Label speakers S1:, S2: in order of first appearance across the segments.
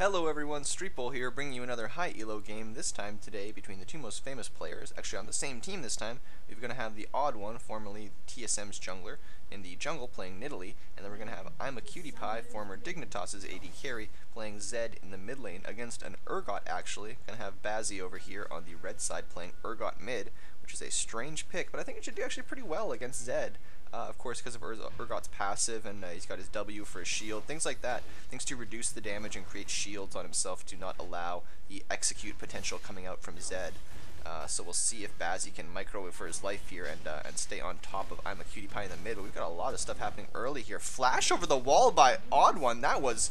S1: Hello everyone, Streetbowl here, bringing you another high ELO game, this time today between the two most famous players, actually on the same team this time. We're going to have TheOddOne, formerly TSM's jungler, in the jungle playing Nidalee, and then we're going to have Imaqtpie, former Dignitas's AD carry, playing Zed in the mid lane against an Urgot actually. Going to have Bazsi over here on the red side playing Urgot mid, which is a strange pick, but I think it should do actually pretty well against Zed. Of course, because of Urgot's passive, and he's got his W for a shield, things like that. Things to reduce the damage and create shields on himself to not allow the execute potential coming out from Zed. So we'll see if Bazsi can micro for his life here and stay on top of Imaqtpie in the mid. But we've got a lot of stuff happening early here. Flash over the wall by TheOddOne. That was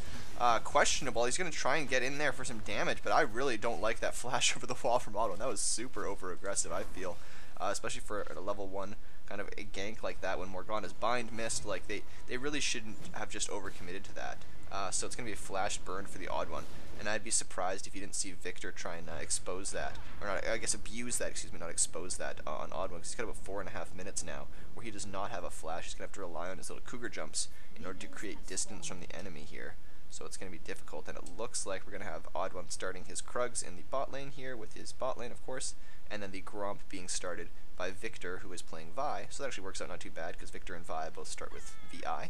S1: questionable. He's going to try and get in there for some damage, but I really don't like that flash over the wall from TheOddOne. That was super over-aggressive, I feel. Especially for a level 1 kind of a gank like that when Morgana's bind missed. Like they really shouldn't have just overcommitted to that. So it's going to be a flash burn for TheOddOne, and I'd be surprised if you didn't see Viktor try and expose that, or not, I guess abuse that, excuse me, not expose that on TheOddOne, because he's got about 4.5 minutes now where he does not have a flash. He's going to have to rely on his little cougar jumps in order to create distance from the enemy here. So it's going to be difficult, and it looks like we're going to have TheOddOne starting his Krugs in the bot lane here with his bot lane, of course, and then the Gromp being started by Viktor, who is playing Vi. So that actually works out not too bad, because Viktor and Vi both start with VI.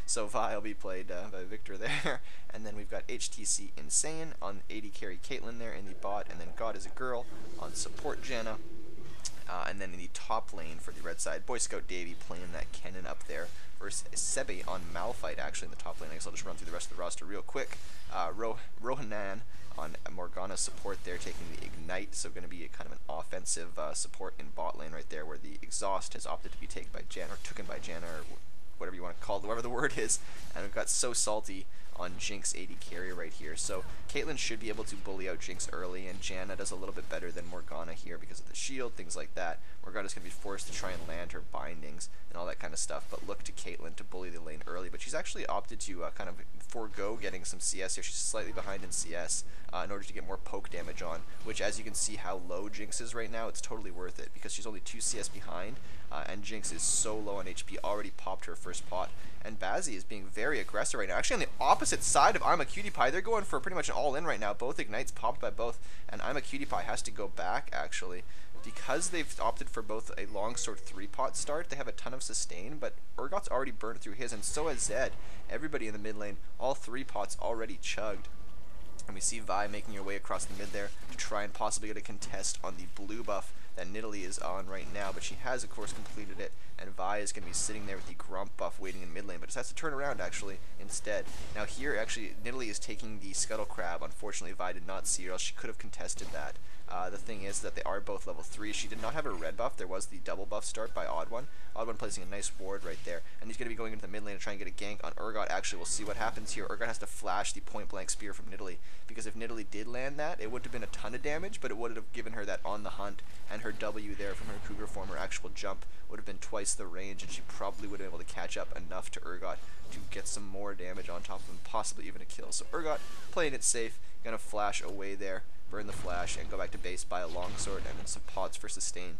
S1: So Vi will be played by Viktor there. And then we've got HTC inSaein on AD carry Caitlyn there in the bot, and then God is a Girl on support Janna. And then in the top lane for the red side, BoyScoutDavy playing that Kennen up there versus Sebi on Malphite actually in the top lane. I guess I'll just run through the rest of the roster real quick. Kohnan on Morgana support there, taking the Ignite, so going to be a kind of an offensive support in bot lane right there, where the Exhaust has opted to be taken by Janna, or taken by Janna, or whatever you want to call it, whatever the word is. And we've got SaltE on Jinx AD carry right here. So Caitlyn should be able to bully out Jinx early, and Janna does a little bit better than Morgana here because of the shield, things like that. Morgana's going to be forced to try and land her bindings and all that kind of stuff, but look to Caitlyn to bully the lane early. But she's actually opted to kind of forego getting some CS here. She's slightly behind in CS in order to get more poke damage on, which, as you can see how low Jinx is right now, it's totally worth it because she's only 2 CS behind, and Jinx is so low on HP, already popped her first pot. And Bazsi is being very aggressive right now. Actually, on the opposite side of Imaqtpie, they're going for pretty much an all-in right now. Both Ignites popped by both, and Imaqtpie has to go back, actually. Because they've opted for both a longsword 3-pot start, they have a ton of sustain, but Urgot's already burnt through his, and so has Zed. Everybody in the mid lane, all 3 pots already chugged. And we see Vi making her way across the mid there to try and possibly get a contest on the blue buff that Nidalee is on right now, but she has of course completed it, and Vi is going to be sitting there with the Gromp buff waiting in mid lane, but just has to turn around actually instead. Now here actually Nidalee is taking the Scuttle Crab. Unfortunately Vi did not see her, else she could have contested that. The thing is that they are both level 3. She did not have a red buff. There was the double buff start by TheOddOne. TheOddOne placing a nice ward right there, and he's going to be going into the mid lane to try and get a gank on Urgot. Actually, we'll see what happens here. Urgot has to flash the point blank spear from Nidalee, because if Nidalee did land that, it would have been a ton of damage, but it would have given her that on the hunt, and her W there from her cougar form, her actual jump, would have been twice the range, and she probably would have been able to catch up enough to Urgot to get some more damage on top of him, possibly even a kill. So Urgot playing it safe, gonna flash away there, burn the flash, and go back to base, buy a longsword and then some pots for sustain.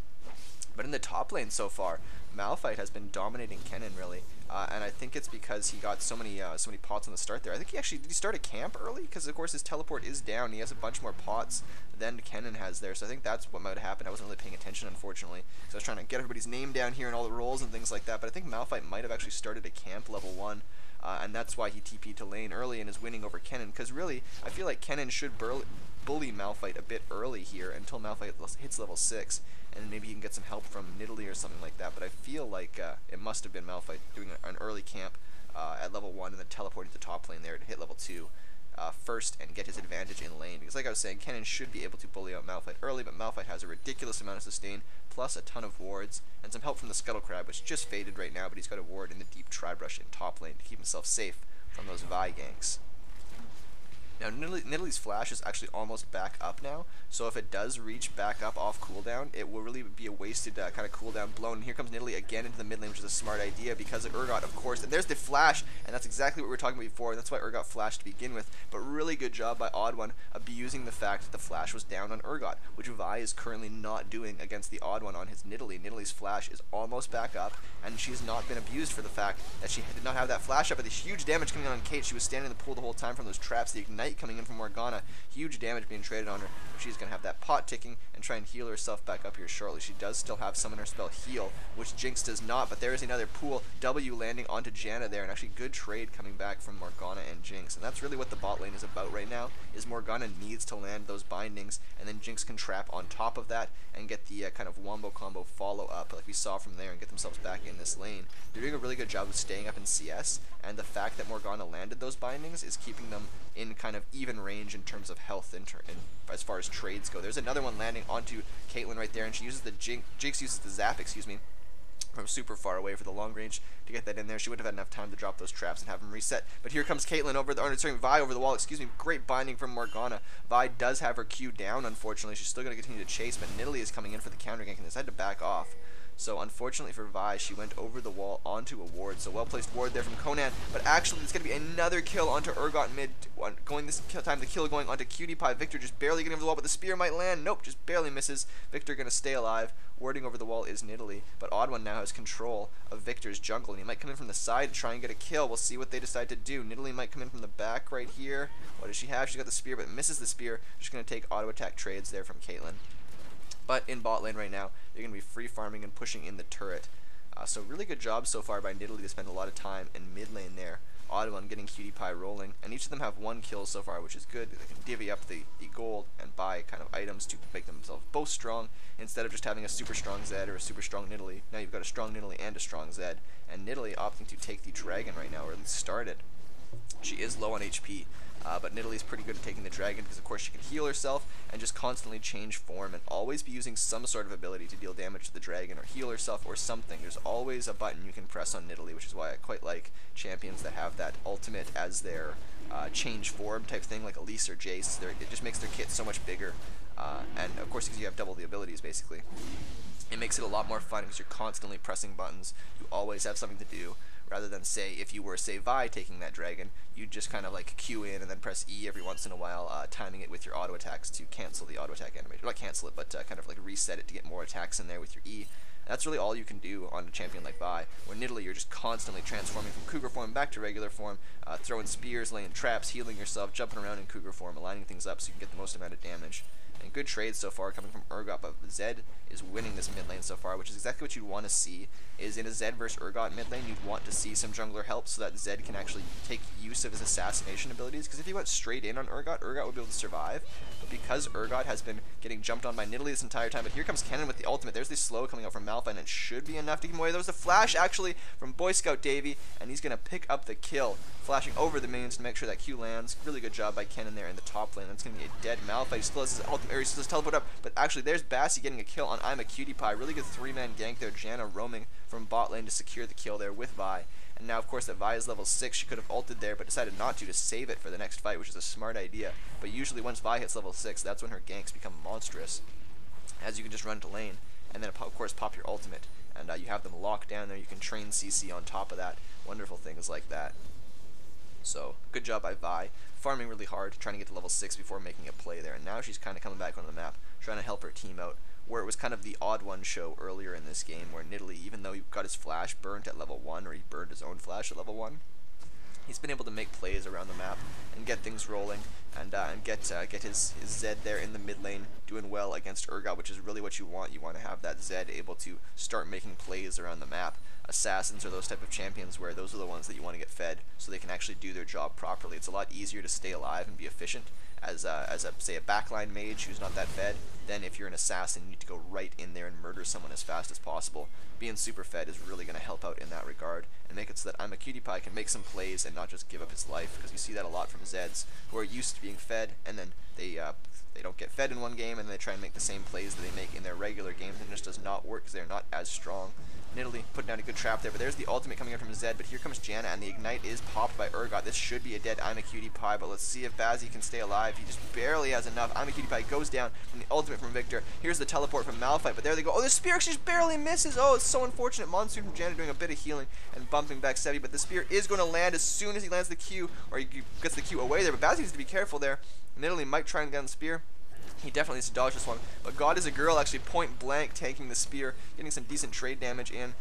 S1: But in the top lane so far, Malphite has been dominating Kennen really, and I think it's because he got so many pots on the start there. I think he actually, did he start a camp early? Because of course his teleport is down. He has a bunch more pots than Kennen has there, so I think that's what might have happened. I wasn't really paying attention, unfortunately, because I was trying to get everybody's name down here and all the roles and things like that. But I think Malphite might have actually started a camp level 1. And that's why he TP'd to lane early and is winning over Kennen, because really, I feel like Kennen should bully Malphite a bit early here until Malphite hits level 6, and maybe he can get some help from Nidalee or something like that. But I feel like it must have been Malphite doing an early camp at level 1 and then teleporting to the top lane there to hit level 2 first and get his advantage in lane. Because like I was saying, Kennen should be able to bully out Malphite early, but Malphite has a ridiculous amount of sustain, plus a ton of wards, and some help from the Scuttle Crab, which just faded right now, but he's got a ward in the deep Tri-Brush in top lane to keep himself safe from those Vi ganks. Now Nidalee's flash is actually almost back up now, so if it does reach back up off cooldown, it will really be a wasted kind of cooldown blown. And here comes Nidalee again into the mid lane, which is a smart idea because of Urgot, of course. And there's the flash, and that's exactly what we were talking about before, and that's why Urgot flashed to begin with. But really good job by TheOddOne abusing the fact that the flash was down on Urgot, which Vi is currently not doing against TheOddOne on his Nidalee. Nidalee's flash is almost back up, and she's not been abused for the fact that she did not have that flash up, but the huge damage coming on Kate. She was standing in the pool the whole time from those traps. The Ignite Ignite coming in from Morgana. Huge damage being traded on her. She's going to have that pot ticking and try and heal herself back up here shortly. She does still have Summoner Spell Heal, which Jinx does not, but there is another pool. W landing onto Janna there, and actually good trade coming back from Morgana and Jinx. And that's really what the bot lane is about right now, is Morgana needs to land those bindings, and then Jinx can trap on top of that and get the kind of wombo combo follow up like we saw from there and get themselves back in this lane. They're doing a really good job of staying up in CS, and the fact that Morgana landed those bindings is keeping them in kind of even range in terms of health and as far as trades go. There's another one landing onto Caitlyn right there, and she uses the Jinx uses the zap, excuse me, from super far away for the long range to get that in there. She wouldn't have had enough time to drop those traps and have them reset. But here comes Caitlyn over the, or sorry, Vi over the wall, excuse me. Great binding from Morgana. Vi does have her Q down, unfortunately. She's still going to continue to chase, but Nidalee is coming in for the counter gank and decided to back off. So unfortunately for Vi, she went over the wall onto a ward. So well placed ward there from Kohnan. But actually, there's going to be another kill onto Urgot mid. Going this time, the kill going onto QtPie. Viktor just barely getting over the wall, but the spear might land. Nope, just barely misses. Viktor going to stay alive. Warding over the wall is Nidalee. But OddOne now has control of Viktor's jungle, and he might come in from the side to try and get a kill. We'll see what they decide to do. Nidalee might come in from the back right here. What does she have? She's got the spear, but misses the spear. Just going to take auto attack trades there from Caitlyn. But in bot lane right now, they're going to be free farming and pushing in the turret. So really good job so far by Nidalee to spend a lot of time in mid lane there. OddOne getting QtPie rolling, and each of them have one kill so far, which is good. They can divvy up the gold and buy kind of items to make themselves both strong, instead of just having a super strong Zed or a super strong Nidalee. Now you've got a strong Nidalee and a strong Zed, and Nidalee opting to take the dragon right now, or at least started. She is low on HP. But Nidalee's pretty good at taking the dragon because, of course, she can heal herself and just constantly change form and always be using some sort of ability to deal damage to the dragon or heal herself or something. There's always a button you can press on Nidalee, which is why I quite like champions that have that ultimate as their change form type thing, like Elise or Jace. It just makes their kit so much bigger. And, of course, because you have double the abilities, basically. It makes it a lot more fun because you're constantly pressing buttons. You always have something to do. Rather than, say, if you were, say, Vi taking that dragon, you'd just kind of like Q in and then press E every once in a while, timing it with your auto attacks to cancel the auto attack animation. Not cancel it, but kind of like reset it to get more attacks in there with your E. And that's really all you can do on a champion like Vi. Where Nidalee, you're just constantly transforming from Cougar form back to regular form, throwing spears, laying traps, healing yourself, jumping around in Cougar form, aligning things up so you can get the most amount of damage. And good trades so far coming from Urgot, but Zed is winning this mid lane so far, which is exactly what you'd want to see. Is in a Zed versus Urgot mid lane, you'd want to see some jungler help so that Zed can actually take use of his assassination abilities, because if he went straight in on Urgot, Urgot would be able to survive. But because Urgot has been getting jumped on by Nidalee this entire time, but here comes Kennen with the ultimate. There's the slow coming out from Malphite, and it should be enough to give him away. There was a flash, actually, from BoyScoutDavy, and he's going to pick up the kill, flashing over the minions to make sure that Q lands. Really good job by Kennen there in the top lane. That's going to be a dead Malphite. He still has his ultimate, or he still has teleport up, but actually there's Bazsi getting a kill on Imaqtpie. Really good three-man gank there. Janna roaming from bot lane to secure the kill there with Vi. And now, of course, that Vi is level 6. She could have ulted there, but decided not to save it for the next fight, which is a smart idea. But usually once Vi hits level 6, that's when her ganks become monstrous, as you can just run to lane, and then, of course, pop your ultimate. And you have them locked down there. You can train CC on top of that. Wonderful things like that. So, good job by Vi, farming really hard, trying to get to level 6 before making a play there. And now she's kind of coming back onto the map, trying to help her team out, where it was kind of the TheOddOne show earlier in this game, where Nidalee, even though he got his flash burnt at level 1, or he burned his own flash at level 1, he's been able to make plays around the map and get things rolling, and get his Zed there in the mid lane doing well against Urgot, which is really what you want. You want to have that Zed able to start making plays around the map. Assassins are those type of champions where those are the ones that you want to get fed so they can actually do their job properly. It's a lot easier to stay alive and be efficient as say a backline mage who's not that fed than if you're an assassin. You need to go right in there and murder someone as fast as possible. Being super fed is really going to help out in that regard and make it so that Imaqtpie can make some plays and not just give up his life, because you see that a lot from Zeds who are used to being fed, and then they don't get fed in one game and they try and make the same plays that they make in their regular games, and it just does not work because they're not as strong. Nidalee putting down a good trap there, but there's the ultimate coming in from Zed, but here comes Janna, and the Ignite is popped by Urgot. This should be a dead Imaqtpie, but let's see if Bazsi can stay alive. He just barely has enough. Imaqtpie goes down from the ultimate from Viktor. Here's the teleport from Malphite, but there they go. Oh, the spear just barely misses. Oh, it's so unfortunate. Monsoon from Janna doing a bit of healing and bumping back Sebi, but the spear is going to land as soon as he lands the Q, or he gets the Q away there, but Bazsi needs to be careful there. Nidalee might try and get on the spear. He definitely needs to dodge this one, but God is a girl actually point blank taking the spear, getting some decent trade damage in,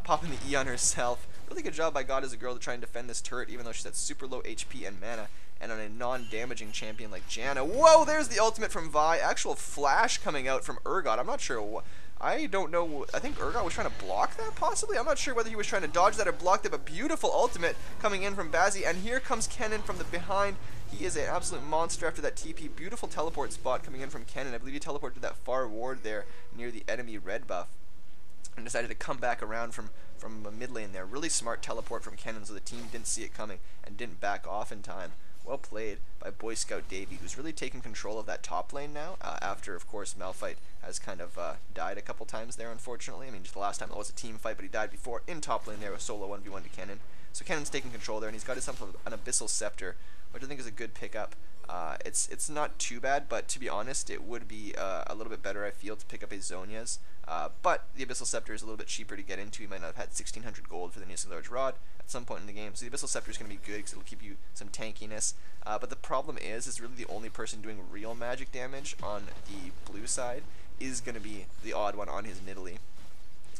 S1: popping the E on herself. Really good job by God is a girl to try and defend this turret, even though she's at super low HP and mana. and on a non-damaging champion like Janna. Whoa, there's the ultimate from Vi. Actual flash coming out from Urgot. I'm not sure what. I don't know. I think Urgot was trying to block that, possibly? I'm not sure whether he was trying to dodge that or block it, but beautiful ultimate coming in from Bazsi. And here comes Kennen from the behind. He is an absolute monster after that TP. Beautiful teleport spot coming in from Kennen. I believe he teleported to that far ward there near the enemy red buff and decided to come back around from the mid lane there. Really smart teleport from Kennen, so the team didn't see it coming and didn't back off in time. Well played by BoyScoutDavy, who's really taken control of that top lane now, after, of course, Malphite has kind of died a couple times there, unfortunately. I mean, just the last time it was a team fight, but he died before in top lane there with solo 1v1 to Kennen. So Kennen's taking control there, and he's got himself an Abyssal Scepter, which I think is a good pickup. It's not too bad, but to be honest, it would be a little bit better, I feel, to pick up a Zhonya's. But the Abyssal Scepter is a little bit cheaper to get into. You might not have had 1600 gold for the Nidalee Large Rod at some point in the game. So the Abyssal Scepter is going to be good because it'll keep you some tankiness. But the problem is really the only person doing real magic damage on the blue side is going to be TheOddOne on his Nidalee.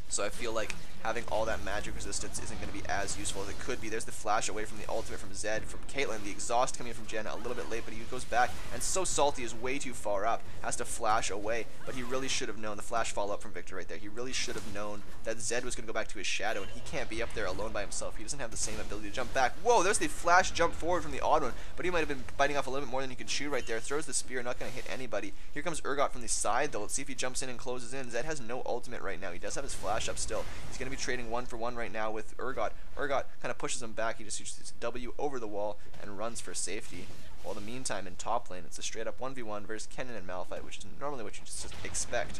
S1: So I feel like having all that magic resistance isn't going to be as useful as it could be. There's the flash away from the ultimate from Zed, from Caitlyn, the exhaust coming in from Janna a little bit late, but he goes back, and so SaltE is way too far up, has to flash away, but he really should have known, the flash follow-up from Viktor right there, he really should have known that Zed was going to go back to his shadow, and he can't be up there alone by himself. He doesn't have the same ability to jump back. Whoa, there's the flash jump forward from the TheOddOne, but he might have been biting off a little bit more than he could chew right there. Throws the spear, not going to hit anybody. Here comes Urgot from the side, though. Let's see if he jumps in and closes in. Zed has no ultimate right now. He does have his flash up still. He's going to be trading 1-for-1 right now with Urgot. Urgot kind of pushes him back. He just uses his W over the wall and runs for safety. While in the meantime, in top lane, it's a straight up 1v1 versus Kennen and Malphite, which is normally what you just expect.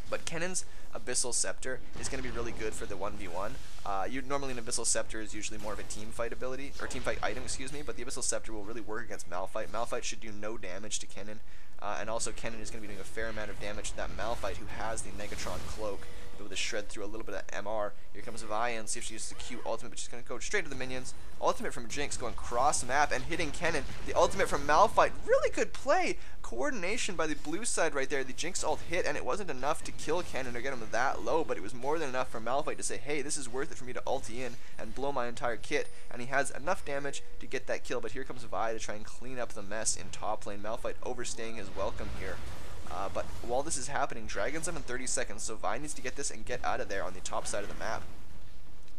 S1: But Kennen's Abyssal Scepter is going to be really good for the 1v1. Normally an Abyssal Scepter is usually more of a team fight ability, or team fight item, excuse me, but the Abyssal Scepter will really work against Malphite. Malphite should do no damage to Kennen, and also Kennen is going to be doing a fair amount of damage to that Malphite who has the Negatron Cloak, able to shred through a little bit of MR. Here comes Vi, and see if she uses the Q ultimate, but she's going to go straight to the minions. Ultimate from Jinx going cross map and hitting Kennen. The ultimate from Malphite, really good play. Coordination by the blue side right there. The Jinx ult hit, and it wasn't enough to kill Kennen or get him that low, but it was more than enough for Malphite to say, hey, this is worth it for me to ulti in and blow my entire kit, and he has enough damage to get that kill. But here comes Vi to try and clean up the mess in top lane. Malphite overstaying his welcome here. But while this is happening, Dragon's up in 30 seconds, so Vi needs to get this and get out of there on the top side of the map,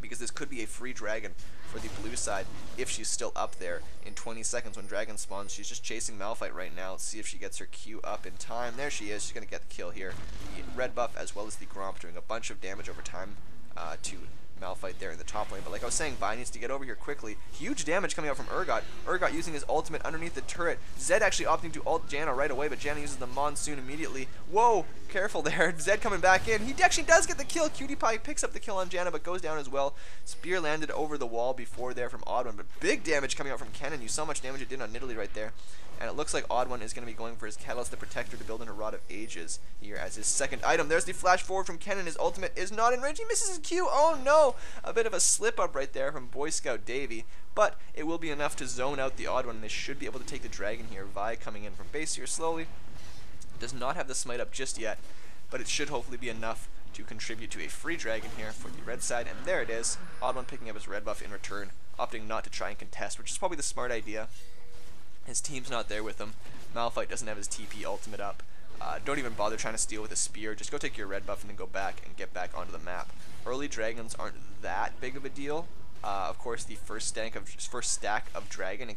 S1: because this could be a free dragon for the blue side if she's still up there in 20 seconds when Dragon spawns. She's just chasing Malphite right now. Let's see if she gets her Q up in time. There she is. She's going to get the kill here. The red buff as well as the Gromp doing a bunch of damage over time to Malphite there in the top lane. But like I was saying, Vi needs to get over here quickly. Huge damage coming out from Urgot. Urgot using his ultimate underneath the turret. Zed actually opting to ult Janna right away, but Janna uses the Monsoon immediately. Whoa, careful there. Zed coming back in. He actually does get the kill. Cutie Pie picks up the kill on Janna, but goes down as well. Spear landed over the wall before there from TheOddOne, but big damage coming out from Kennen. You saw how much damage it did on Nidalee right there. And it looks like TheOddOne is going to be going for his Catalyst the Protector to build in a Rod of Ages here as his second item. There's the flash forward from Kennen. His ultimate is not in range. He misses his Q. Oh no! A bit of a slip up right there from BoyScoutDavy. But it will be enough to zone out TheOddOne, and they should be able to take the dragon here. Vi coming in from base here slowly. Does not have the smite up just yet, but it should hopefully be enough to contribute to a free dragon here for the red side. And there it is. TheOddOne picking up his red buff in return, opting not to try and contest, which is probably the smart idea. His team's not there with him. Malphite doesn't have his TP ultimate up. Don't even bother trying to steal with a spear. Just go take your red buff and then go back and get back onto the map. Early dragons aren't that big of a deal. Of course, the first stack of dragon,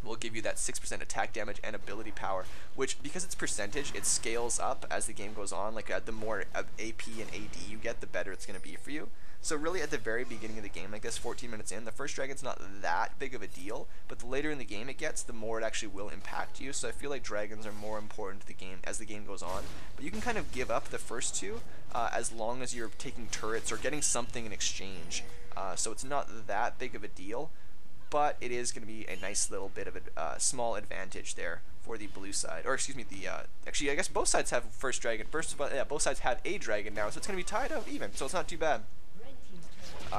S1: will give you that 6% attack damage and ability power, which, because it's percentage, it scales up as the game goes on. Like the more AP and AD you get, the better it's going to be for you. So really at the very beginning of the game, like this 14 minutes in, the first dragon's not that big of a deal, but the later in the game it gets, the more it actually will impact you. So I feel like dragons are more important to the game as the game goes on. But you can kind of give up the first two as long as you're taking turrets or getting something in exchange. So it's not that big of a deal, but it is going to be a nice little bit of a small advantage there for the blue side, or excuse me, actually I guess both sides have first dragon. Both sides have a dragon now, so it's going to be tied up even, so it's not too bad.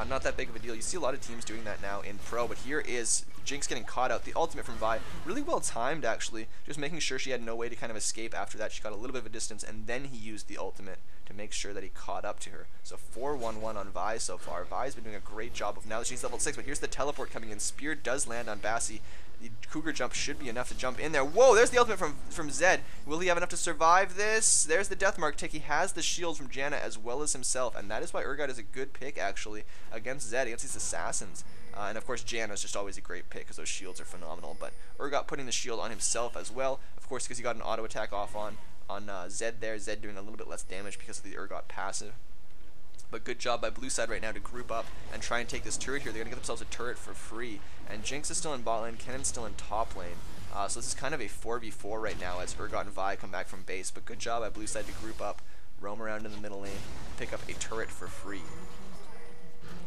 S1: Not that big of a deal. You see a lot of teams doing that now in Pro, but here is Jinx getting caught out. The ultimate from Vi, really well timed actually, just making sure she had no way to kind of escape after that. She got a little bit of a distance, and then he used the ultimate to make sure that he caught up to her. So 4-1-1 on Vi so far. Vi's been doing a great job of, now that she's level 6, but here's the teleport coming in. Spear does land on Bazsi. The Cougar jump should be enough to jump in there. Whoa, there's the ultimate from Zed. Will he have enough to survive this? There's the death mark tick. He has the shield from Janna as well as himself, and that is why Urgot is a good pick actually against Zed, against these assassins. And of course Janna is just always a great pick because those shields are phenomenal, but Urgot putting the shield on himself as well, of course, because he got an auto attack off on Zed there. Zed doing a little bit less damage because of the Urgot passive. But good job by blue side right now to group up and try and take this turret here. They're going to get themselves a turret for free. And Jinx is still in bot lane, Kennen's still in top lane. So this is kind of a 4v4 right now as Urgot and Vi come back from base. But good job by blue side to group up, roam around in the middle lane, pick up a turret for free.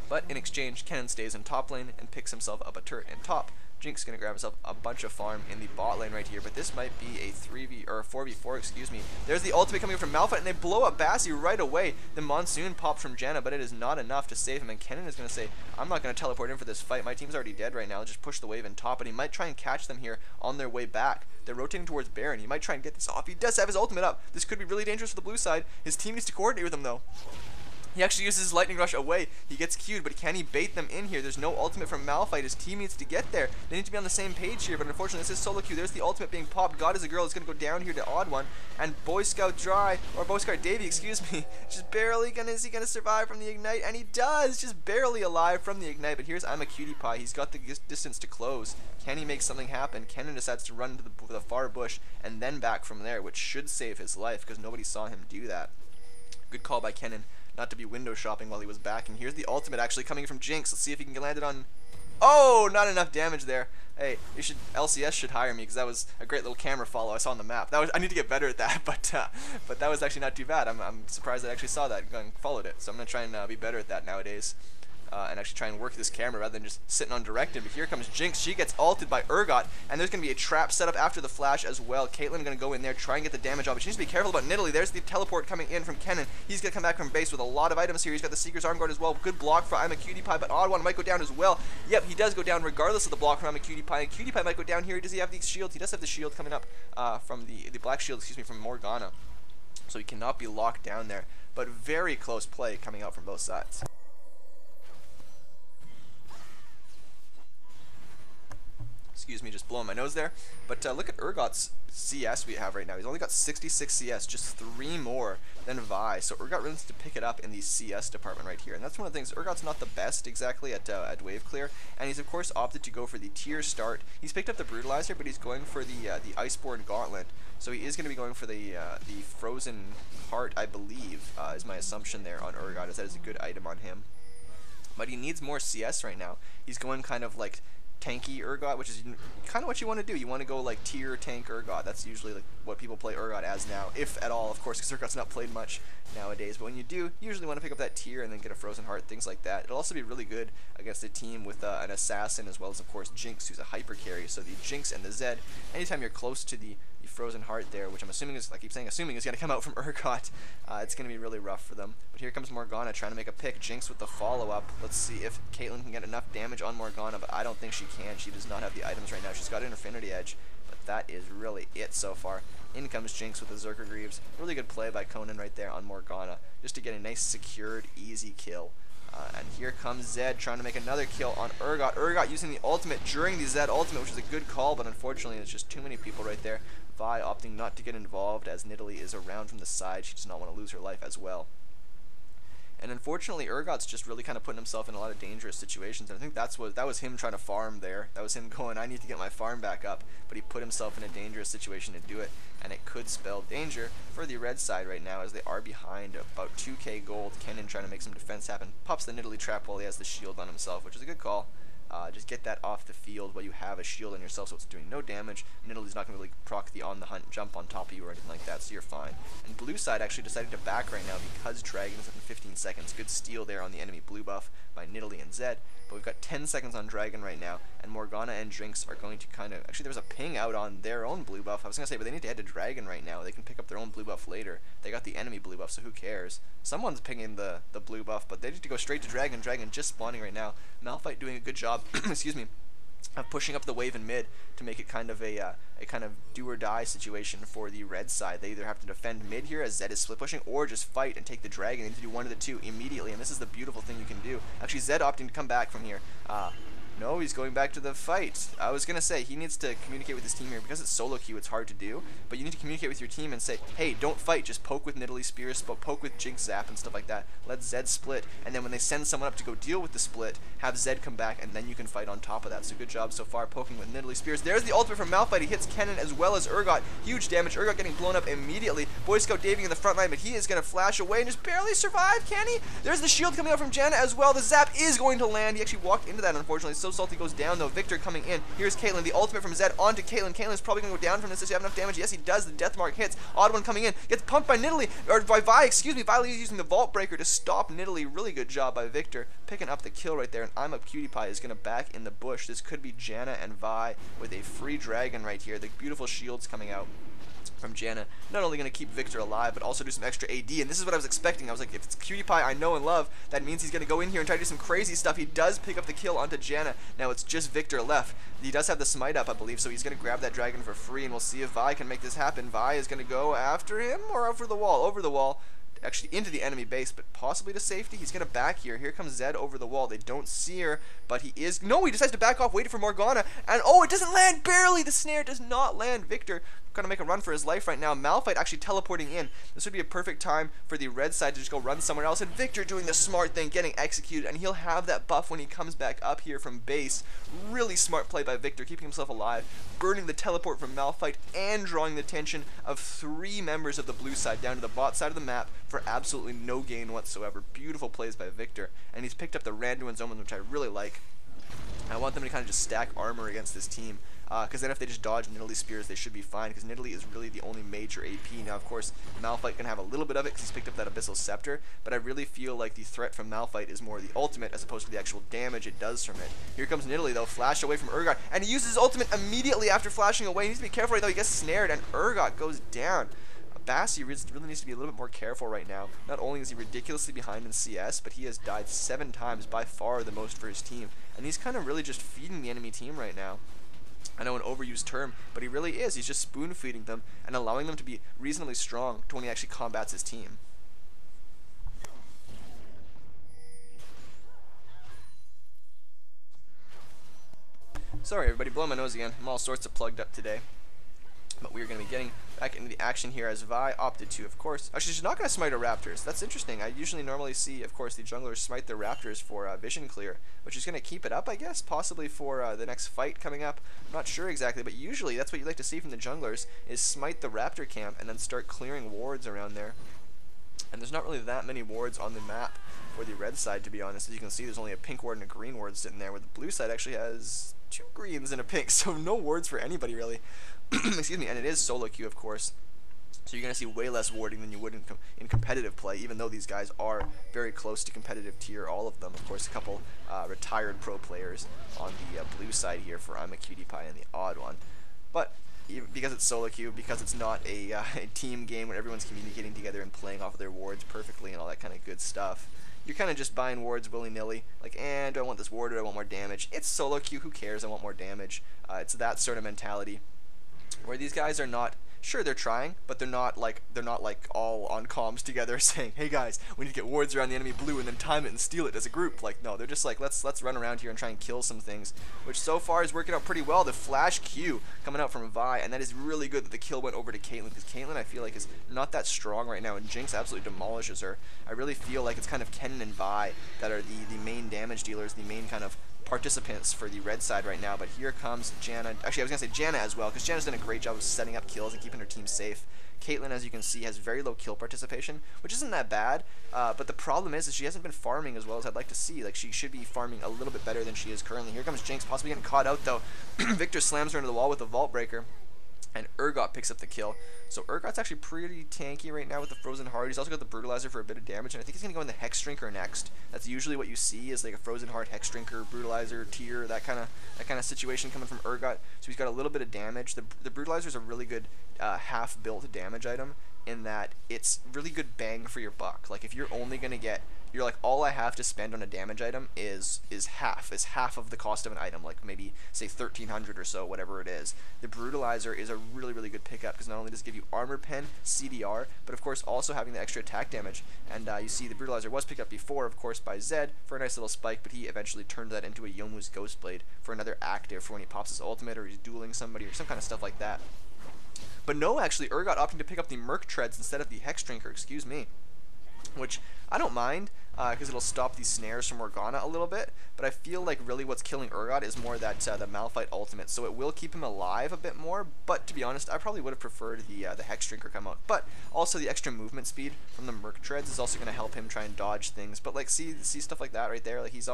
S1: But in exchange, Kennen stays in top lane and picks himself up a turret in top. Jinx is going to grab himself a bunch of farm in the bot lane right here, but this might be a 4v4, excuse me. There's the ultimate coming from Malphite, and they blow up Bazsi right away. The Monsoon popped from Janna, but it is not enough to save him, and Kennen is going to say, I'm not going to teleport in for this fight. My team's already dead right now. I'll just push the wave in top, and he might try and catch them here on their way back. They're rotating towards Baron. He might try and get this off. He does have his ultimate up. This could be really dangerous for the blue side. His team needs to coordinate with him, though. He actually uses his lightning rush away. He gets queued, but can he bait them in here? There's no ultimate from Malphite. His team needs to get there. They need to be on the same page here, but unfortunately this is solo queue. There's the ultimate being popped. God is a girl is going to go down here to TheOddOne, and BoyScoutDavy, excuse me, just barely is he going to survive from the ignite? And he does, just barely alive from the ignite. But here's Imaqtpie. He's got the distance to close. Can he make something happen? Kennen decides to run into the far bush and then back from there, which should save his life because nobody saw him do that. Good call by Kennen not to be window shopping while he was back. And here's the ultimate actually coming from Jinx. Let's see if he can land it on... Oh, not enough damage there. Hey, LCS should hire me because that was a great little camera follow I saw on the map. I need to get better at that, but that was actually not too bad. I'm surprised I actually saw that and followed it. So I'm going to try and be better at that nowadays. And actually try and work this camera rather than just sitting on directed. But here comes Jinx. She gets ulted by Urgot, and there's going to be a trap set up after the flash as well. Caitlyn going to go in there, try and get the damage off, but she needs to be careful about Nidalee. There's the teleport coming in from Kennen. He's going to come back from base with a lot of items here. He's got the Seeker's Arm Guard as well. Good block for Imaqtpie, but TheOddOne might go down as well. Yep, he does go down regardless of the block from Imaqtpie, and Cutie Pie might go down here. Does he have these shields? He does have the shield coming up from the black shield, excuse me, from Morgana. So he cannot be locked down there, but very close play coming out from both sides. Excuse me, just blowing my nose there. But look at Urgot's CS we have right now. He's only got 66 CS, just 3 more than Vi. So Urgot really needs to pick it up in the CS department right here. And that's one of the things. Urgot's not the best exactly at wave clear, and he's of course opted to go for the tier start. He's picked up the Brutalizer, but he's going for the Iceborne Gauntlet. So he is going to be going for the Frozen Heart, I believe, is my assumption there on Urgot, as that is a good item on him. But he needs more CS right now. He's going kind of like tanky Urgot, which is kind of what you want to do. You want to go like tier tank Urgot. That's usually like what people play Urgot as now, if at all, of course, because Urgot's not played much nowadays. But when you do, you usually want to pick up that tier and then get a Frozen Heart, things like that. It'll also be really good against a team with an assassin, as well as of course Jinx, who's a hyper carry. So the Jinx and the Zed, anytime you're close to the Frozen Heart there, which I'm assuming is, I keep saying assuming, is going to come out from Urgot, it's going to be really rough for them. But here comes Morgana trying to make a pick. Jinx with the follow-up. Let's see if Caitlyn can get enough damage on Morgana, but I don't think she can. She does not have the items right now. She's got an Infinity Edge, but that is really it so far. In comes Jinx with the Zerker Greaves. Really good play by Kohnan right there on Morgana, just to get a nice, secured, easy kill. And here comes Zed trying to make another kill on Urgot. Urgot using the ultimate during the Zed ultimate, which is a good call, but unfortunately it's just too many people right there. Vi opting not to get involved as Nidalee is around from the side. She does not want to lose her life as well. And unfortunately, Urgot's just really kind of putting himself in a lot of dangerous situations. And I think that was him trying to farm there. That was him going, I need to get my farm back up. But he put himself in a dangerous situation to do it. And it could spell danger for the red side right now, as they are behind about 2k gold. Kennen trying to make some defense happen. Pops the Nidalee trap while he has the shield on himself, which is a good call. just get that off the field while you have a shield on yourself so it's doing no damage. Nidalee's not going to really proc the on the hunt jump on top of you or anything like that, so you're fine. And blue side actually decided to back right now because Dragon is up in 15 seconds. Good steal there on the enemy blue buff by Nidalee and Zed. But we've got 10 seconds on Dragon right now, and Morgana and Jinx are going to kind of... Actually, there was a ping out on their own blue buff. I was going to say, but they need to head to Dragon right now. They can pick up their own blue buff later. They got the enemy blue buff, so who cares? Someone's pinging the blue buff, but they need to go straight to Dragon. Dragon just spawning right now. Malphite doing a good job, excuse me, of pushing up the wave in mid to make it kind of a kind of do or die situation for the red side. They either have to defend mid here as Zed is split pushing, or just fight and take the dragon. They need to do one of the two immediately, and this is the beautiful thing you can do. Actually, Zed opting to come back from here. No, he's going back to the fight. I was going to say, he needs to communicate with his team here. Because it's solo queue, it's hard to do. But you need to communicate with your team and say, hey, don't fight. Just poke with Nidalee Spears, poke with Jinx Zap and stuff like that. Let Zed split. And then when they send someone up to go deal with the split, have Zed come back, and then you can fight on top of that. So good job so far poking with Nidalee Spears. There's the ultimate from Malphite. He hits Kennen as well as Urgot. Huge damage. Urgot getting blown up immediately. BoyScoutDavy in the front line, but he is going to flash away and just barely survive, can he? There's the shield coming out from Janna as well. The Zap is going to land. He actually walked into that, unfortunately. So SaltE goes down, though. Viktor coming in. Here's Caitlyn. The ultimate from Zed onto Caitlyn. Caitlyn's probably going to go down from this. Does he have enough damage? Yes, he does. The death mark hits. OddOne coming in. Gets pumped by Nidalee. Or by Vi, excuse me. Vi using the Vault Breaker to stop Nidalee. Really good job by Viktor. Picking up the kill right there. And Imaqtpie is going to back in the bush. This could be Janna and Vi with a free dragon right here. The beautiful shields coming out from Janna, not only going to keep Viktor alive, but also do some extra AD, and this is what I was expecting. I was like, if it's PewDiePie I know and love, that means he's going to go in here and try to do some crazy stuff. He does pick up the kill onto Janna. Now it's just Viktor left. He does have the smite up, I believe, so he's going to grab that dragon for free, and we'll see if Vi can make this happen. Vi is going to go after him, or over the wall? Over the wall. Actually into the enemy base, but possibly to safety. He's going to back here. Here comes Zed over the wall. They don't see her, but he is... No, he decides to back off, waiting for Morgana, and oh, it doesn't land, barely! The snare does not land. Viktor going to make a run for his life right now. Malphite actually teleporting in. This would be a perfect time for the red side to just go run somewhere else, and Viktor doing the smart thing, getting executed, and he'll have that buff when he comes back up here from base. Really smart play by Viktor, keeping himself alive, burning the teleport from Malphite, and drawing the attention of 3 members of the blue side down to the bot side of the map for absolutely no gain whatsoever. Beautiful plays by Viktor, and he's picked up the Randuin's Omen, which I really like. I want them to kind of just stack armor against this team, because then if they just dodge Nidalee Spears, they should be fine, because Nidalee is really the only major AP. Now, of course, Malphite can have a little bit of it because he's picked up that Abyssal Scepter, but I really feel like the threat from Malphite is more the ultimate as opposed to the actual damage it does from it. Here comes Nidalee, though, flash away from Urgot, and he uses his ultimate immediately after flashing away. He needs to be careful right now. He gets snared, and Urgot goes down. Bazsi really needs to be a little bit more careful right now. Not only is he ridiculously behind in CS, but he has died 7 times, by far the most for his team. And he's kind of really just feeding the enemy team right now. I know an overused term, but he really is. He's just spoon-feeding them and allowing them to be reasonably strong to when he actually combats his team. Sorry everybody, blowing my nose again. I'm all sorts of plugged up today. But we are going to be getting back into the action here as Vi opted to, of course. Actually, she's not going to smite her Raptors. That's interesting. I usually normally see, of course, the junglers smite their Raptors for vision clear, but she's going to keep it up, I guess, possibly for the next fight coming up. I'm not sure exactly, but usually that's what you like to see from the junglers, is smite the Raptor camp and then start clearing wards around there. And there's not really that many wards on the map for the red side, to be honest. As you can see, there's only a pink ward and a green ward sitting there, where the blue side actually has 2 greens and a pink, so no wards for anybody, really. Excuse me, and it is solo queue, of course. So you're going to see way less warding than you would in competitive play, even though these guys are very close to competitive tier, all of them. Of course, a couple retired pro players on the blue side here for Imaqtpie and TheOddOne. But because it's solo queue, because it's not a team game where everyone's communicating together and playing off of their wards perfectly and all that kind of good stuff, you're kind of just buying wards willy-nilly, like, and do I want this ward or do I want more damage? It's solo queue, who cares, I want more damage. It's that sort of mentality, where these guys are not, sure they're trying, but they're not like all on comms together saying, hey guys, we need to get wards around the enemy blue and then time it and steal it as a group. Like, no, they're just like, let's run around here and try and kill some things, which so far is working out pretty well. The flash Q coming out from Vi, and that is really good that the kill went over to Caitlyn, because Caitlyn, I feel like, is not that strong right now, and Jinx absolutely demolishes her. I really feel like it's kind of Kennen and Vi that are the main damage dealers, the main kind of participants for the red side right now, but here comes Janna. Actually, I was going to say Janna as well, because Janna's done a great job of setting up kills and keeping her team safe. Caitlyn, as you can see, has very low kill participation, which isn't that bad, but the problem is she hasn't been farming as well as I'd like to see. Like, she should be farming a little bit better than she is currently. Here comes Jinx, possibly getting caught out, though. Viktor slams her into the wall with a Vault Breaker, and Urgot picks up the kill. So Urgot's actually pretty tanky right now with the Frozen Heart. He's also got the Brutalizer for a bit of damage, and I think he's going to go in the Hex Drinker next. That's usually what you see, is like a Frozen Heart, Hex Drinker, Brutalizer, Tier, that kind of situation coming from Urgot. So he's got a little bit of damage. The Brutalizer is a really good half-built damage item, in that it's really good bang for your buck. Like, if you're only going to get, you're like, all I have to spend on a damage item is half of the cost of an item, like maybe say 1300 or so, whatever it is. The Brutalizer is a really, really good pickup, because not only does it give you armor pen, CDR, but of course also having the extra attack damage. And you see the Brutalizer was picked up before, of course, by Zed for a nice little spike, but he eventually turned that into a Youmuu's Ghostblade for another active for when he pops his ultimate, or he's dueling somebody, or some kind of stuff like that. But no, actually, Urgot opting to pick up the Merc Treads instead of the Hex Drinker, excuse me. Which I don't mind, because it'll stop these snares from Morgana a little bit, but I feel like really what's killing Urgot is more that the Malphite ultimate, so it will keep him alive a bit more, but to be honest, I probably would have preferred the Hex Drinker come out. But also the extra movement speed from the Merc Treads is also going to help him try and dodge things. But like, see stuff like that right there, like he's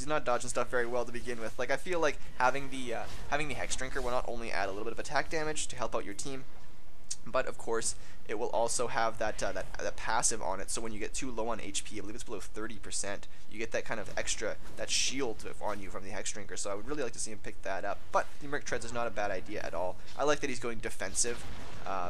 S1: not dodging stuff very well to begin with. Like, I feel like having the Hex Drinker will not only add a little bit of attack damage to help out your team, but of course it will also have that passive on it, so when you get too low on HP, I believe it's below 30%, you get that kind of extra, that shield on you from the Hex Drinker. So I would really like to see him pick that up. But the Merc Treads is not a bad idea at all. I like that he's going defensive,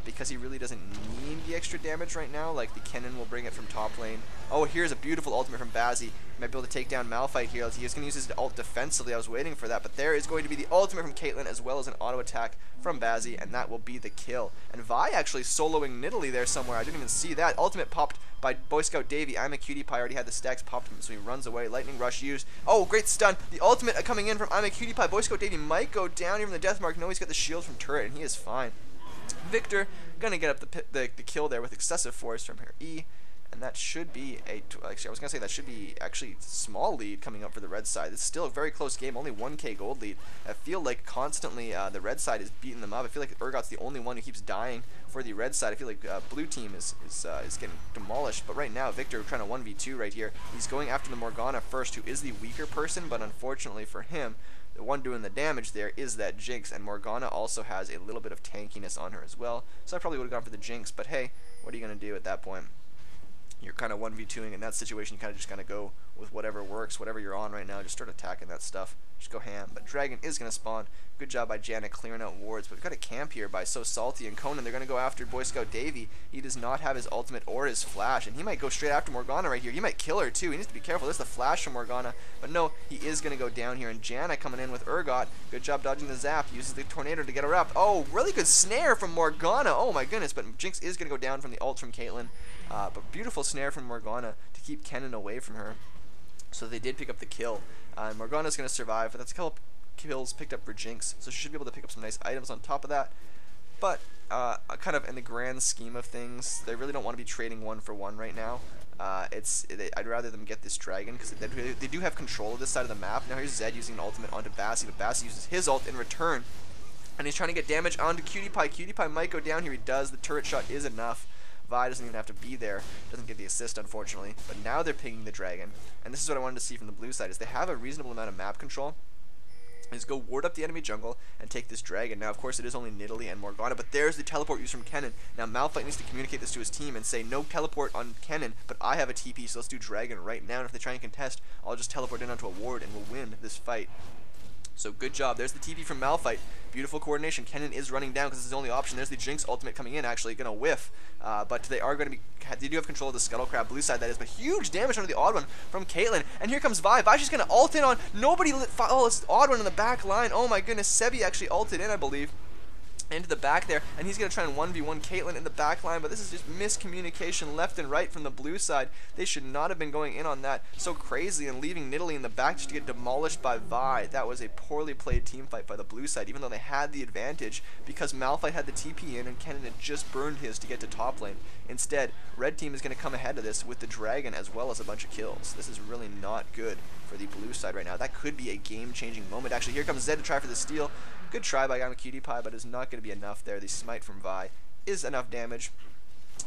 S1: because he really doesn't need the extra damage right now. Like, the Kennen will bring it from top lane. Oh, here's a beautiful ultimate from Bazsi. Might be able to take down Malphite here. He's going to use his ult defensively. I was waiting for that, but there is going to be the ultimate from Caitlyn, as well as an auto attack from Bazsi, and that will be the kill. And Vi actually soloing Nidalee there somewhere. I didn't even see that. Ultimate popped by BoyScoutDavy. Imaqtpie already had the stacks popped him, so he runs away. Lightning Rush used. Oh, great stun. The ultimate coming in from Imaqtpie. BoyScoutDavy might go down here from the death mark. No, he's got the shield from turret, and he is fine. Viktor gonna get up the kill there with excessive force from her E, and that should be actually I was gonna say that should be actually small lead coming up for the red side. It's still a very close game, only 1k gold lead. I feel like constantly the red side is beating them up. I feel like Urgot's the only one who keeps dying for the red side. I feel like blue team is getting demolished, but right now Viktor trying to 1v2 right here. He's going after the Morgana first, who is the weaker person, but unfortunately for him, the one doing the damage there is that Jinx, and Morgana also has a little bit of tankiness on her as well. So I probably would have gone for the Jinx, but hey, what are you going to do at that point? You're kind of 1v2ing in that situation. You kind of just kind of go with whatever works, whatever you're on right now. Just start attacking that stuff. Just go ham. But Dragon is going to spawn. Good job by Janna clearing out wards. But we've got a camp here by SaltE and Kohnan. They're going to go after BoyScoutDavy. He does not have his ultimate or his flash, and he might go straight after Morgana right here. He might kill her too. He needs to be careful. There's the flash from Morgana. But no, he is going to go down here. And Janna coming in with Urgot. Good job dodging the zap. Uses the tornado to get her up. Oh, really good snare from Morgana. Oh my goodness. But Jinx is going to go down from the ult from Caitlyn. But beautiful snare from Morgana to keep Kennen away from her. So they did pick up the kill. Morgana's going to survive, but that's a couple kills picked up for Jinx, so she should be able to pick up some nice items on top of that. But kind of in the grand scheme of things, they really don't want to be trading one for one right now. I'd rather them get this dragon, because they do have control of this side of the map. Now here's Zed using an ultimate onto Bazsi, but Bazsi uses his ult in return, and he's trying to get damage onto Imaqtpie. Imaqtpie might go down here. He does. The turret shot is enough. Vi doesn't even have to be there. Doesn't get the assist, unfortunately. But now they're pinging the dragon. And this is what I wanted to see from the blue side, is they have a reasonable amount of map control. Is go ward up the enemy jungle and take this dragon. Now, of course, it is only Nidalee and Morgana, but there's the teleport used from Kennen. Now, Malphite needs to communicate this to his team and say, no teleport on Kennen, but I have a TP, so let's do dragon right now. And if they try and contest, I'll just teleport in onto a ward and we'll win this fight. So good job. There's the TP from Malphite. Beautiful coordination. Kennen is running down because it's his only option. There's the Jinx ultimate coming in, actually going to whiff. But they are going to be, they do have control of the Scuttle Crab, blue side that is, but huge damage under the OddOne from Caitlyn. And here comes Vi. Vi's just going to ult in on nobody. Oh, it's OddOne in the back line. Oh my goodness. Sebi actually ulted in, I believe. into the back there, and he's going to try and 1v1 Caitlyn in the back line, but this is just miscommunication left and right from the blue side. They should not have been going in on that so crazy and leaving Nidalee in the back just to get demolished by Vi. That was a poorly played team fight by the blue side, even though they had the advantage because Malphite had the TP in and Kennen had just burned his to get to top lane. Instead, red team is going to come ahead of this with the dragon as well as a bunch of kills. This is really not good for the blue side right now. That could be a game-changing moment. Actually, here comes Zed to try for the steal. Good try by Imaqtpie, but it's not going to be enough there. The smite from Vi is enough damage.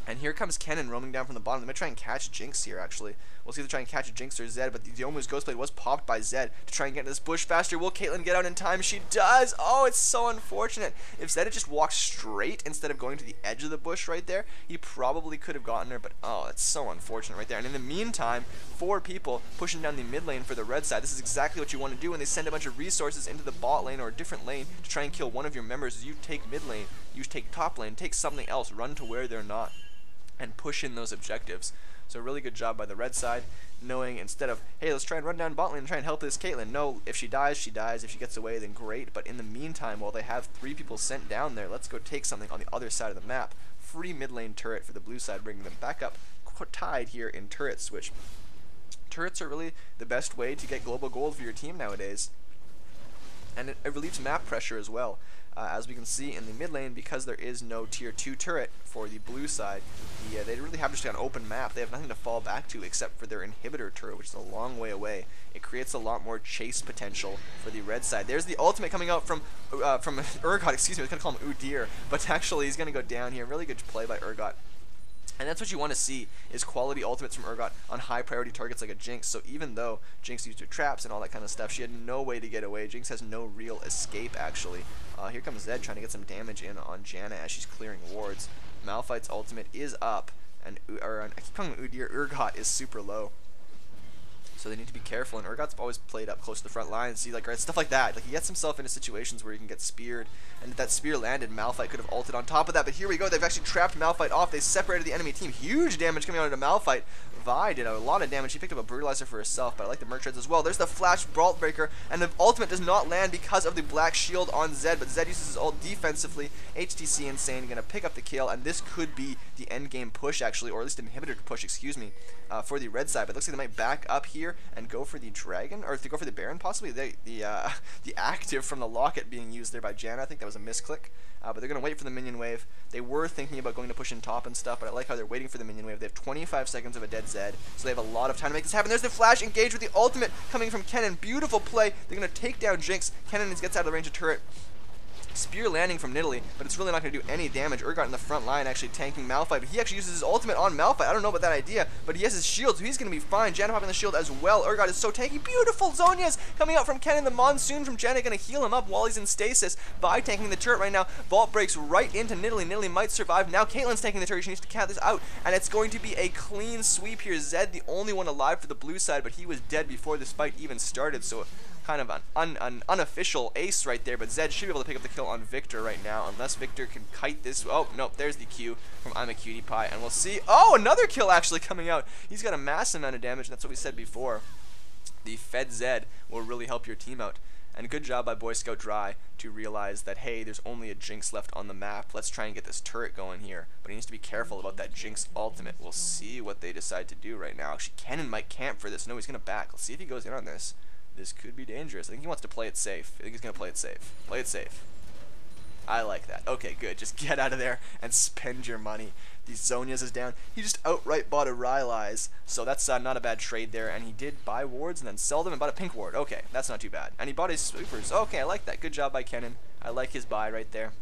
S1: And here comes Kennen roaming down from the bottom. They might try and catch Jinx here, actually. We'll see if they try and catch a Jinx or Zed, but the Youmuu's Ghostblade was popped by Zed to try and get into this bush faster. Will Caitlyn get out in time? She does! Oh, it's so unfortunate. If Zed had just walked straight instead of going to the edge of the bush right there, he probably could have gotten her, but oh, that's so unfortunate right there. And in the meantime, 4 people pushing down the mid lane for the red side. This is exactly what you want to do when they send a bunch of resources into the bot lane or a different lane to try and kill one of your members. You take mid lane, you take top lane, take something else, run to where they're not, and push in those objectives. So really good job by the red side, knowing instead of, hey, let's try and run down bot lane and try and help this Caitlyn. No, if she dies, she dies. If she gets away, then great. But in the meantime, while they have 3 people sent down there, let's go take something on the other side of the map. Free mid lane turret for the blue side, bringing them back up tied here in turrets, which turrets are really the best way to get global gold for your team nowadays. And it relieves map pressure as well. As we can see in the mid lane, because there is no tier 2 turret for the blue side, they really have just an open map. They have nothing to fall back to except for their inhibitor turret, which is a long way away. It creates a lot more chase potential for the red side. There's the ultimate coming out from Urgot, excuse me, I was going to call him Udyr, but actually he's going to go down here. Really good play by Urgot. And that's what you want to see, is quality ultimates from Urgot on high priority targets like a Jinx. So even though Jinx used her traps and all that kind of stuff, she had no way to get away. Jinx has no real escape, actually. Here comes Zed trying to get some damage in on Janna as she's clearing wards. Malphite's ultimate is up, and I keep calling him Udyr. Urgot is super low. So they need to be careful, and Urgot's always played up close to the front line. See, like, right, stuff like that. Like, he gets himself into situations where he can get speared, and if that spear landed, Malphite could have ulted on top of that. But here we go. They've actually trapped Malphite off. They separated the enemy team. Huge damage coming out of Malphite. Vi did a lot of damage. She picked up a brutalizer for herself, but I like the merch treads as well. There's the flash Brault Breaker, and the ultimate does not land because of the black shield on Zed, but Zed uses his ult defensively. HTC inSaein going to pick up the kill, and this could be the end game push, actually, or at least inhibitor push, excuse me, for the red side. But it looks like they might back up here and go for the dragon, or if they go for the Baron, possibly. The active from the locket being used there by Janna. I think that was a misclick. But they're going to wait for the minion wave. They were thinking about going to push in top and stuff, but I like how they're waiting for the minion wave. They have 25 seconds of a dead Zed, so they have a lot of time to make this happen. There's the flash engage with the ultimate coming from Kennen. Beautiful play. They're going to take down Jinx. Kennen gets out of the range of turret. Spear landing from Nidalee, but it's really not going to do any damage. Urgot in the front line actually tanking Malphite, but he actually uses his ultimate on Malphite. I don't know about that idea, but he has his shield, so he's going to be fine. Janna popping the shield as well. Urgot is so tanky. Beautiful Zhonya's coming out from Kennen. The Monsoon from Janna going to heal him up while he's in stasis by tanking the turret right now. Vault breaks right into Nidalee. Nidalee might survive. Now Caitlyn's taking the turret. She needs to count this out, and it's going to be a clean sweep here. Zed, the only one alive for the blue side, but he was dead before this fight even started, so kind of an unofficial ace right there, but Zed should be able to pick up the kill on Viktor right now, unless Viktor can kite this. Oh, nope, there's the Q from Imaqtpie, and we'll see. Oh, another kill actually coming out. He's got a massive amount of damage, and that's what we said before. The Fed Zed will really help your team out. And good job by BoyScoutDavy to realize that, hey, there's only a Jinx left on the map. Let's try and get this turret going here. But he needs to be careful about that Jinx ultimate. We'll see what they decide to do right now. Actually, Kennen might camp for this. No, he's going to back. Let's see if he goes in on this. This could be dangerous. I think he wants to play it safe. I think he's going to play it safe. Play it safe. I like that. Okay, good. Just get out of there and spend your money. The Zhonya's is down. He just outright bought a Rylai's, so that's not a bad trade there. And he did buy wards and then sell them and bought a pink ward. Okay, that's not too bad. And he bought his sweepers. Okay, I like that. Good job by Kennen. I like his buy right there.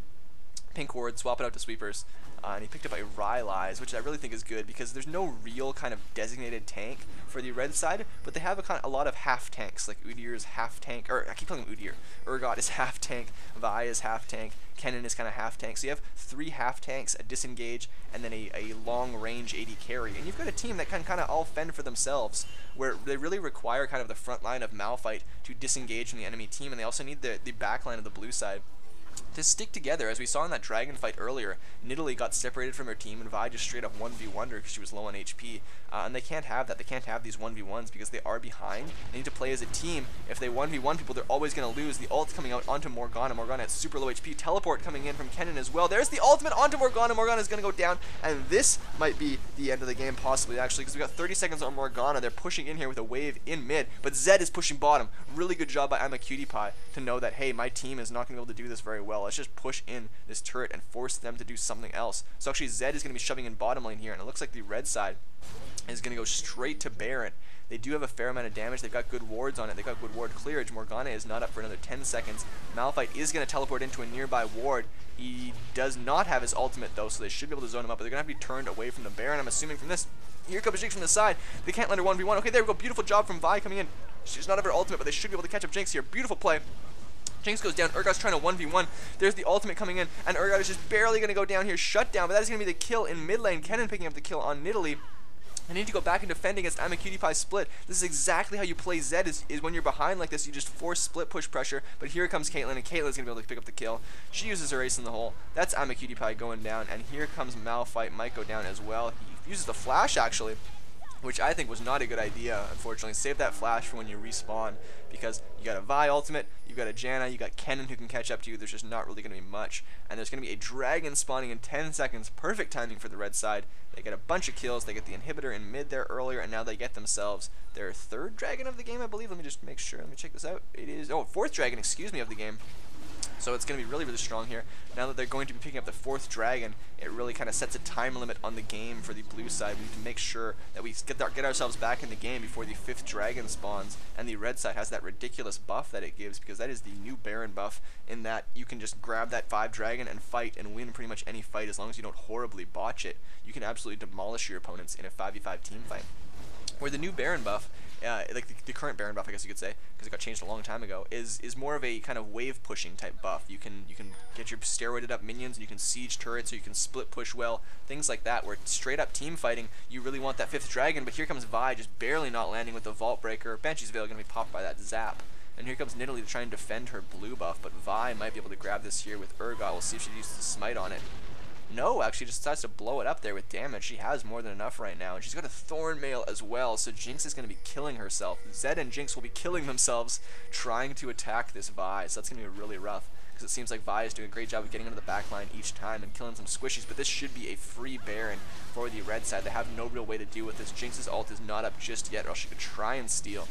S1: Pink ward, swap it out to sweepers. And he picked up a Rylai's, which I really think is good because there's no real kind of designated tank for the red side, but they have a lot of half tanks, like Udyr's half tank, or I keep calling him Udyr. Urgot is half tank, Vi is half tank, Kennen is kind of half tank. So you have 3 half tanks, a disengage, and then a long range AD carry. And you've got a team that can kind of all fend for themselves, where they really require kind of the front line of Malphite to disengage from the enemy team, and they also need the back line of the blue side to stick together. As we saw in that dragon fight earlier, Nidalee got separated from her team, and Vi just straight up 1v1'd her because she was low on HP. And they can't have that. They can't have these 1v1s because they are behind. They need to play as a team. If they 1v1 people, they're always going to lose. The ult coming out onto Morgana. Morgana at super low HP. Teleport coming in from Kennen as well. There's the ultimate onto Morgana. Morgana is going to go down, and this might be the end of the game, possibly, actually, because we got 30 seconds on Morgana. They're pushing in here with a wave in mid, but Zed is pushing bottom. Really good job by Imaqtpie to know that, hey, my team is not going to be able to do this very well. Let's just push in this turret and force them to do something else. So actually Zed is going to be shoving in bottom lane here, and it looks like the red side is going to go straight to Baron. They do have a fair amount of damage. They've got good wards on it. They've got good ward clearage. Morgana is not up for another 10 seconds. Malphite is going to teleport into a nearby ward. He does not have his ultimate, though, so they should be able to zone him up, but they're going to have to be turned away from the Baron, I'm assuming, from this. Here comes Jinx from the side. They can't let her 1v1. Okay, there we go. Beautiful job from Vi coming in. She's not have her ultimate, but they should be able to catch up Jinx here. Beautiful play. Jinx goes down. Urgot's trying to 1v1. There's the ultimate coming in, and Urgot is just barely going to go down here. Shut down, but that is going to be the kill in mid lane. Kennen picking up the kill on Nidalee. I need to go back and defend against Imaqtpie split. This is exactly how you play Zed, is when you're behind like this, you just force split push pressure. But here comes Caitlyn, and Caitlyn's going to be able to pick up the kill. She uses her ace in the hole. That's Imaqtpie going down, and here comes Malphite. Might go down as well. He uses the flash, actually, which I think was not a good idea, unfortunately. Save that flash for when you respawn, because you got a Vi ultimate, you got a Janna, you got Kennen who can catch up to you. There's just not really going to be much, and there's going to be a dragon spawning in 10 seconds. Perfect timing for the red side. They get a bunch of kills. They get the inhibitor in mid there earlier, and now they get themselves their third dragon of the game, I believe. Let me just make sure. Let me check this out. It is, oh, fourth dragon, excuse me, of the game. So it's going to be really, really strong here. Now that they're going to be picking up the fourth dragon, it really kind of sets a time limit on the game for the blue side. We need to make sure that we get ourselves back in the game before the fifth dragon spawns, and the red side has that ridiculous buff that it gives, because that is the new Baron buff, in that you can just grab that 5 dragon and fight and win pretty much any fight as long as you don't horribly botch it. You can absolutely demolish your opponents in a 5v5 team fight. Where the new Baron buff, like the current Baron buff, I guess you could say, because it got changed a long time ago, is more of a kind of wave pushing type buff. You can get your steroided up minions, and you can siege turrets, or you can split push well, things like that. Where straight up team fighting, you really want that fifth dragon, but here comes Vi just barely not landing with the Vault Breaker. Banshee's Veil going to be popped by that zap. And here comes Nidalee to try and defend her blue buff, but Vi might be able to grab this here with Urgot. We'll see if she uses the smite on it. No, actually just decides to blow it up there with damage. She has more than enough right now, and she's got a Thorn Mail as well, so Jinx is going to be killing herself. Zed and Jinx will be killing themselves trying to attack this Vi, so that's going to be really rough, because it seems like Vi is doing a great job of getting into the backline each time and killing some squishies, but this should be a free Baron for the red side. They have no real way to deal with this. Jinx's ult is not up just yet, or else she could try and steal,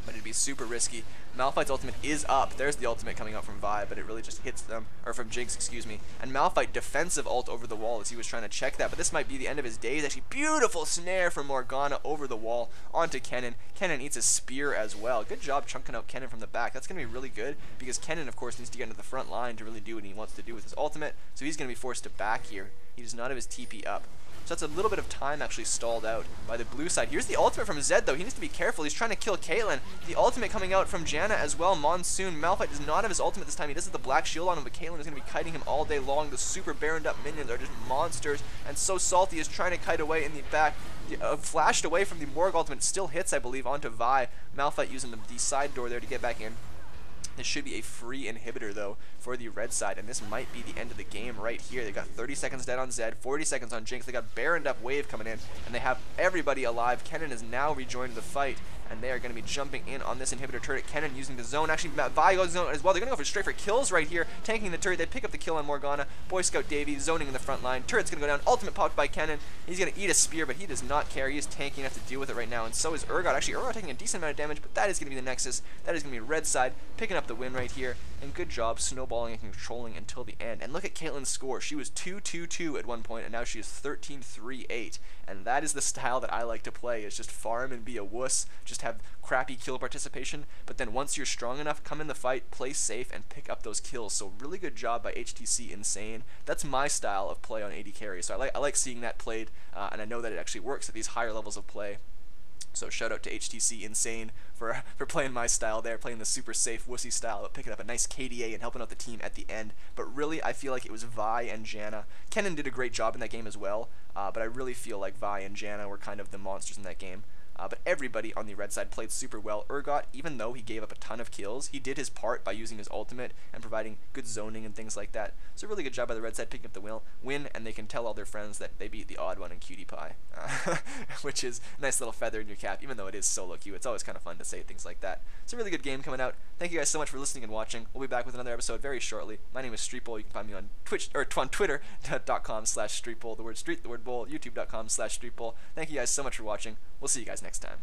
S1: but it'd be super risky. Malphite's ultimate is up. There's the ultimate coming out from Vi, but it really just hits them, or from Jinx, excuse me. And Malphite defensive ult over the wall as he was trying to check that, but this might be the end of his days. Actually, beautiful snare from Morgana over the wall onto Kennen. Kennen eats a spear as well. Good job chunking out Kennen from the back. That's going to be really good, because Kennen, of course, needs to get into the front line to really do what he wants to do with his ultimate, so he's going to be forced to back here. He does not have his TP up. So that's a little bit of time actually stalled out by the blue side. Here's the ultimate from Zed, though. He needs to be careful. He's trying to kill Caitlyn. The ultimate coming out from Janna as well. Monsoon. Malphite does not have his ultimate this time. He does have the black shield on him, but Caitlyn is going to be kiting him all day long. The super baroned up minions are just monsters, and so SaltE is trying to kite away in the back. Flashed away from the Morg ultimate. Still hits, I believe, onto Vi. Malphite using the side door there to get back in. This should be a free inhibitor, though, for the red side, and this might be the end of the game right here. They got 30 seconds dead on Zed, 40 seconds on Jinx. They got Baroned up wave coming in, and they have everybody alive. Kennen is now rejoined the fight, and they are going to be jumping in on this inhibitor turret. Kennen using the zone. Actually, Vi goes zone as well. They're going to go for straight for kills right here, tanking the turret. They pick up the kill on Morgana. BoyScoutDavy zoning in the front line. Turret's going to go down. Ultimate popped by Kennen. He's going to eat a spear, but he does not care. He is tanking enough to deal with it right now, and so is Urgot. Actually, Urgot taking a decent amount of damage, but that is going to be the Nexus. That is going to be red side picking up the win right here. And good job snowballing and controlling until the end. And look at Caitlyn's score. She was 2-2-2 at one point, and now she is 13-3-8. And that is the style that I like to play, is just farm and be a wuss, just have crappy kill participation, but then once you're strong enough, come in the fight, play safe, and pick up those kills. So really good job by HTC inSaein. That's my style of play on AD carry, so I like seeing that played, and I know that it actually works at these higher levels of play. So shout out to HTC inSaein for playing my style there, playing the super safe wussy style, but picking up a nice KDA and helping out the team at the end. But really, I feel like it was Vi and Janna. Kennen did a great job in that game as well, but I really feel like Vi and Janna were kind of the monsters in that game. but everybody on the red side played super well. Urgot, even though he gave up a ton of kills, he did his part by using his ultimate and providing good zoning and things like that. So really good job by the red side picking up the win, and they can tell all their friends that they beat the odd one in Cutie Pie, which is a nice little feather in your cap, even though it is solo queue. It's always kind of fun to say things like that. It's a really good game coming out. Thank you guys so much for listening and watching. We'll be back with another episode very shortly. My name is Streetbowl. You can find me on Twitch or on Twitter.com/Streetbowl, the word street, the word bowl, YouTube.com/Streetbowl. Thank you guys so much for watching. We'll see you guys next time.